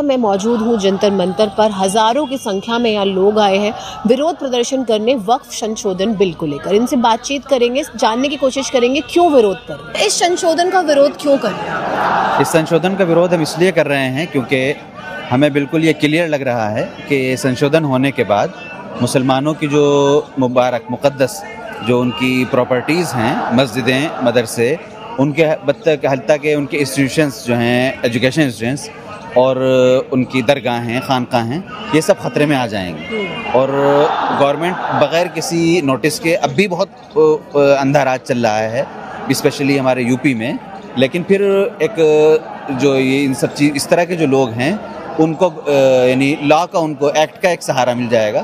मैं मौजूद हूँ जंतर मंतर पर। हजारों की संख्या में यहाँ लोग आए हैं विरोध प्रदर्शन करने वक्फ संशोधन बिल को लेकर। इनसे बातचीत करेंगे, जानने की कोशिश करेंगे क्यों विरोध कर रहे हैं, इस संशोधन का विरोध क्यों कर रहे हैं। इस संशोधन का विरोध हम इसलिए कर रहे हैं क्योंकि हमें बिल्कुल ये क्लियर लग रहा है कि संशोधन होने के बाद मुसलमानों की जो मुबारक मुक़द्दस जो उनकी प्रॉपर्टीज़ हैं, मस्जिदें, मदरसे, उनके हत्ता के उनके इंस्टीट्यूशंस जो हैं, एजुकेशन इंस्टीट्यूशंस और उनकी दरगाहें, खानकाहें, ये सब ख़तरे में आ जाएंगे। और गवर्नमेंट बग़ैर किसी नोटिस के अब भी बहुत अंधा राज चल रहा है, स्पेशली हमारे यूपी में। लेकिन फिर एक जो ये इन सब चीज़ इस तरह के जो लोग हैं उनको यानी लॉ का, उनको एक्ट का एक सहारा मिल जाएगा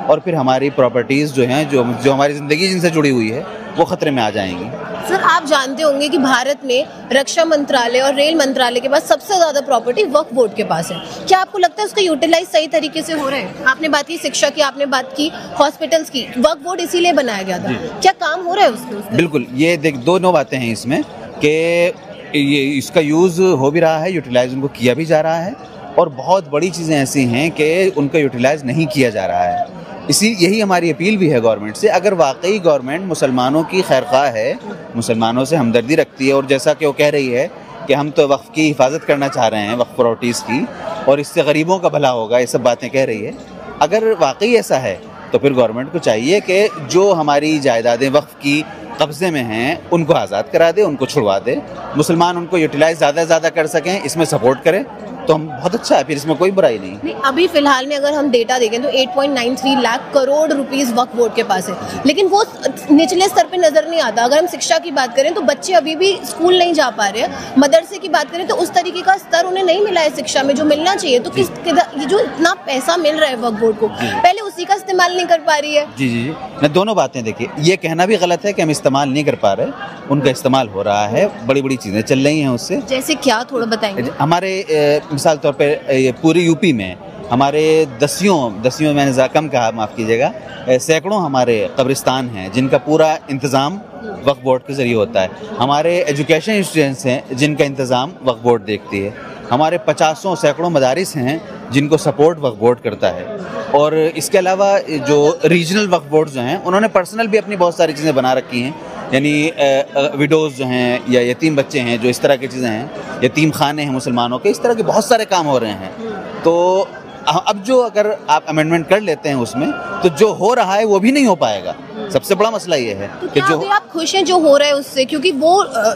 और फिर हमारी प्रॉपर्टीज़ जो हैं, जो हमारी ज़िंदगी जिनसे जुड़ी हुई है, वो ख़तरे में आ जाएंगी। सर, आप जानते होंगे कि भारत में रक्षा मंत्रालय और रेल मंत्रालय के पास सबसे ज़्यादा प्रॉपर्टी वक्फ बोर्ड के पास है। क्या आपको लगता है उसका यूटिलाइज सही तरीके से हो रहा है? आपने बात की शिक्षा की, आपने बात की हॉस्पिटल्स की, वक्फ बोर्ड इसीलिए बनाया गया था। क्या काम हो रहा है उसमें? बिल्कुल, ये दो बातें हैं इसमें कि ये इसका यूज़ हो भी रहा है, यूटिलाइज उनको किया भी जा रहा है, और बहुत बड़ी चीज़ें ऐसी हैं कि उनका यूटिलाइज नहीं किया जा रहा है। यही हमारी अपील भी है गवर्नमेंट से। अगर वाकई गवर्नमेंट मुसलमानों की खैरख्वाह है, मुसलमानों से हमदर्दी रखती है, और जैसा कि वो कह रही है कि हम तो वक्फ की हिफाजत करना चाह रहे हैं, वक्फ प्रॉपर्टीज़ की, और इससे गरीबों का भला होगा, ये सब बातें कह रही है, अगर वाकई ऐसा है तो फिर गवर्नमेंट को चाहिए कि जो हमारी जायदादें वक्फ की कब्ज़े में हैं उनको आज़ाद करा दे, उनको छुड़वा दे, मुसलमान उनको यूटिलाइज ज़्यादा से ज़्यादा कर सकें, इसमें सपोर्ट करें तो हम बहुत अच्छा है, फिर इसमें कोई बुराई नहीं। अभी फिलहाल में अगर हम डेटा देखें तो 8.93 लाख करोड़ रुपीस वक्फ बोर्ड के पास है, लेकिन वो निचले स्तर पे नजर नहीं आता। अगर हम शिक्षा की बात करें तो बच्चे अभी भी स्कूल नहीं जा पा रहे हैं। मदरसे की बात करें तो उस तरीके का स्तर उन्हें नहीं मिला है शिक्षा में जो मिलना चाहिए। तो ये जो इतना पैसा मिल रहा है वक्फ बोर्ड को, पहले उसी का इस्तेमाल नहीं कर पा रही है। जी, मैं दोनों बातें देखिए, ये कहना भी गलत है कि हम इस्तेमाल नहीं कर पा रहे, उनका इस्तेमाल हो रहा है, बड़ी चीज़ें चल रही हैं उससे। जैसे क्या, थोड़ा बताएंगे? हमारे मिसाल तौर पर ये पूरी यूपी में हमारे दसियों मैंने कम कहा, माफ़ कीजिएगा, सैकड़ों हमारे कब्रिस्तान हैं जिनका पूरा इंतज़ाम वक्फ बोर्ड के ज़रिए होता है। हमारे एजुकेशन इंस्टीट्यूशंस हैं जिनका इंतज़ाम वक्फ बोर्ड देखती है। हमारे 50 सैकड़ों मदारिस हैं जिनको सपोर्ट वक्फ बोर्ड करता है। और इसके अलावा जो रीजनल वक्फ बोर्ड जो हैं उन्होंने पर्सनल भी अपनी बहुत सारी चीज़ें बना रखी हैं, यानी विडोज़ जो हैं या यतीम बच्चे हैं, जो इस तरह की चीज़ें हैं, यतीम खाने हैं मुसलमानों के, इस तरह के बहुत सारे काम हो रहे हैं। तो अब जो अगर आप अमेंडमेंट कर लेते हैं उसमें, तो जो हो रहा है वो भी नहीं हो पाएगा। सबसे बड़ा मसला ये है कि जो आप खुश हैं जो हो रहा है उससे, क्योंकि वो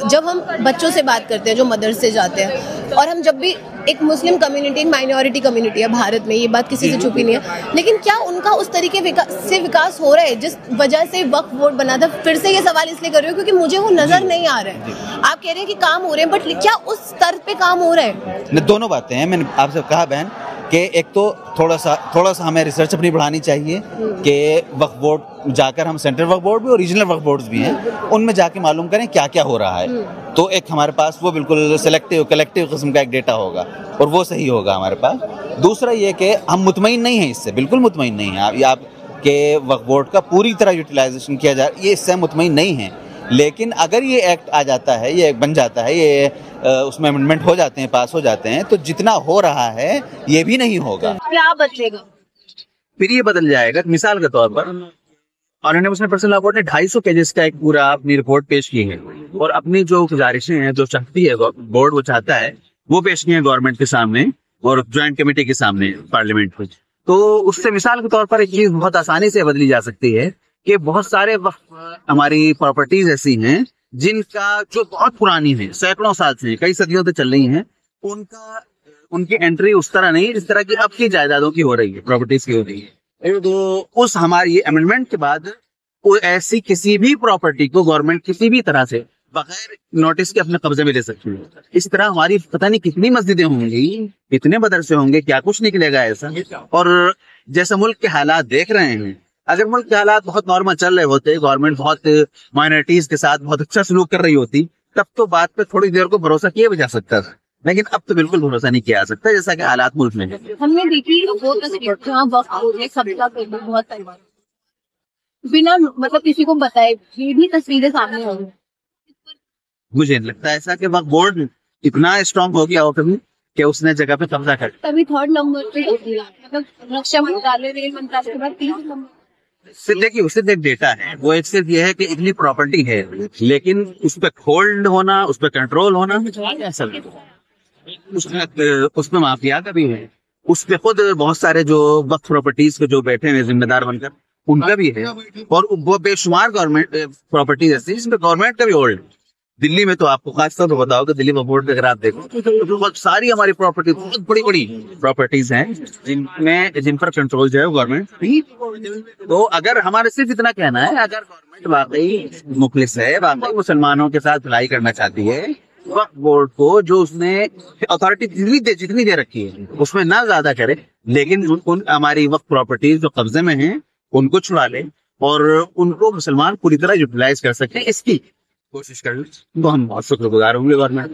जब हम बच्चों से बात करते हैं जो मदरसे जाते हैं, और हम जब भी एक मुस्लिम कम्युनिटी, एक माइनॉरिटी कम्युनिटी है भारत में, ये बात किसी से छुपी नहीं है, लेकिन क्या उनका उस तरीके से विकास हो रहा है जिस वजह से वक्फ बोर्ड बना था? फिर से ये सवाल इसलिए कर रही हूँ क्योंकि मुझे वो नजर नहीं आ रहा है। आप कह रहे हैं कि काम हो रहे हैं, बट क्या उस स्तर पे काम हो रहा है? दोनों बातें हैं। मैंने आपसे कहा बहन कि एक तो थोड़ा सा हमें रिसर्च अपनी बढ़ानी चाहिए कि वक्फ बोर्ड जाकर हम सेंट्रल वक्फ बोर्ड भी और रीजनल वक्फ बोर्ड्स भी हैं, उनमें जाके मालूम करें क्या क्या हो रहा है। तो एक हमारे पास वो बिल्कुल सेलेक्टिव कलेक्टिव किस्म का एक डेटा होगा और वो सही होगा हमारे पास। दूसरा ये कि हम मुतमईन नहीं हैं इससे, बिल्कुल मुतमईन नहीं हैं आप के वक्फ बोर्ड का पूरी तरह यूटिलाइजेशन किया जा, ये इससे मुतमईन नहीं हैं। लेकिन अगर ये एक्ट आ जाता है, ये बन जाता है, ये उसमें अमेंडमेंट हो जाते हैं, पास हो जाते हैं, तो जितना हो रहा है ये भी नहीं होगा। क्या बदलेगा? फिर ये बदल जाएगा। मिसाल के तौर पर ऑनरेबल मुस्लिम पर्सनल लॉ बोर्ड ने 250 पेजेस का एक पूरा अपनी रिपोर्ट पेश की है, और अपनी जो गुजारिशें हैं, जो चाहती है बोर्ड, वो चाहता है वो पेश की है गवर्नमेंट के सामने और ज्वाइंट कमेटी के सामने पार्लियामेंट में। तो उससे मिसाल के तौर पर एक चीज बहुत आसानी से बदली जा सकती है कि बहुत सारे हमारी प्रॉपर्टीज ऐसी हैं जिनका जो बहुत पुरानी है, सैकड़ों साल से, कई सदियों से चल रही हैं, उनकी एंट्री उस तरह नहीं जिस तरह की अब की जायदादों की हो रही है, प्रॉपर्टीज की हो रही है। तो उस हमारी अमेंडमेंट के बाद कोई ऐसी किसी भी प्रॉपर्टी को गवर्नमेंट किसी भी तरह से बगैर नोटिस के अपने कब्जे में ले सकती है। इस तरह हमारी पता नहीं कितनी मस्जिदें होंगी, कितने मदरसे होंगे, क्या कुछ निकलेगा ऐसा। और जैसे मुल्क के हालात देख रहे हैं, अगर मुल्क के हालात बहुत नॉर्मल चल रहे होते, गवर्नमेंट बहुत माइनॉरिटीज के साथ बहुत अच्छा सलूक कर रही होती, तब तो बात पे थोड़ी देर को भरोसा किया भी जा सकता था। लेकिन अब तो बिल्कुल भरोसा नहीं किया जा सकता, जैसा कि हालात मुल्क में है। हमने देखी वो बहुत बिना मतलब किसी को बताए ये भी तस्वीरें सामने आ रही। मुझे नहीं लगता ऐसा कि वक्फ बोर्ड इतना स्ट्रांग हो गया हो कभी कि उसने जगह पे कब्जा कर। तभी थर्ड नंबर पे मतलब रक्षा मंत्रालय, रेल मंत्रालय के बाद तीसरे नंबर। सिर्फ देखिए, उससे एक डेटा है, वो एक सिर्फ ये है कि इतनी प्रॉपर्टी है, लेकिन उस पर होल्ड होना, उस पर कंट्रोल होना ऐसा नहीं। उसमें माफिया का भी है, उस पे खुद बहुत सारे जो वक्त प्रॉपर्टीज के जो बैठे हैं जिम्मेदार बनकर, उनका भी है, और वो बेशुमार गवर्नमेंट प्रॉपर्टीज ऐसी जिसमें गवर्नमेंट का भी होल्ड। दिल्ली में तो आपको खासतौर पर बताओ कि दिल्ली में बोर्ड अगर आप देखो तो बहुत सारी हमारी प्रॉपर्टी, बहुत बड़ी बड़ी प्रॉपर्टीज हैं जिन पर कंट्रोल जो है गवर्नमेंट। तो अगर हमारे सिर्फ इतना कहना है, अगर गवर्नमेंट वाकई मुखलिस है, वाकई मुसलमानों के साथ भलाई करना चाहती है, वक्फ बोर्ड को जो उसने अथॉरिटी जितनी दे रखी है उसमें ना ज्यादा करे, लेकिन उन हमारी वक्फ प्रॉपर्टीज जो कब्जे में हैं उनको छुड़ा ले और उनको मुसलमान पूरी तरह यूटिलाइज कर सके, इसकी कोशिश कर, तो हम बहुत शुक्रगुजार होंगे गवर्नमेंट।